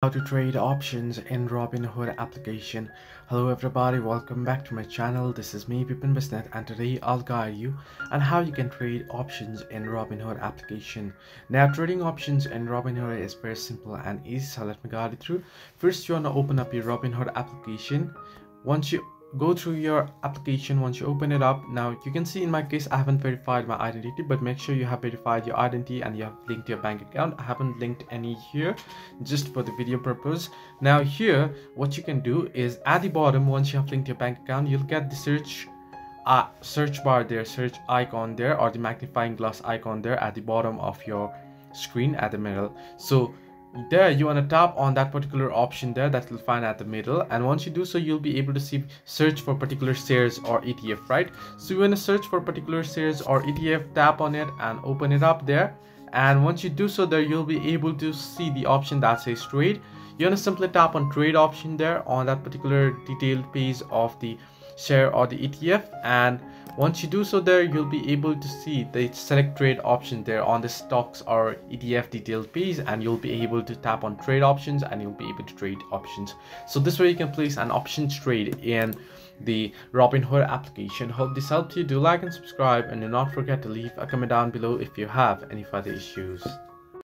How to trade options in Robinhood application. Hello everybody, welcome back to my channel. This is me Pipin Bisnet, and today I'll guide you on how you can trade options in Robinhood application. Now trading options in Robinhood is very simple and easy, so let me guide you through. First, you want to open up your Robinhood application. Once you go through your application, once you open it up, now you can see in my case I haven't verified my identity, but make sure you have verified your identity and you have linked your bank account. I haven't linked any here, just for the video purpose. Now here what you can do is at the bottom, once you have linked your bank account, you'll get the search bar there, search icon there, or the magnifying glass icon there at the bottom of your screen at the middle. So there you want to tap on that particular option there that you'll find at the middle, and once you do so, you'll be able to see search for particular shares or ETF, right? So you want to search for particular shares or ETF, tap on it and open it up there, and once you do so, there you'll be able to see the option that says trade. You want to simply tap on trade option there on that particular detailed page of the share or the ETF, and once you do so, there you'll be able to see the select trade option there on the stocks or ETF detailed page, and you'll be able to tap on trade options and you'll be able to trade options. So this way you can place an options trade in the Robinhood application. Hope this helped you. Do like and subscribe, and do not forget to leave a comment down below if you have any further issues.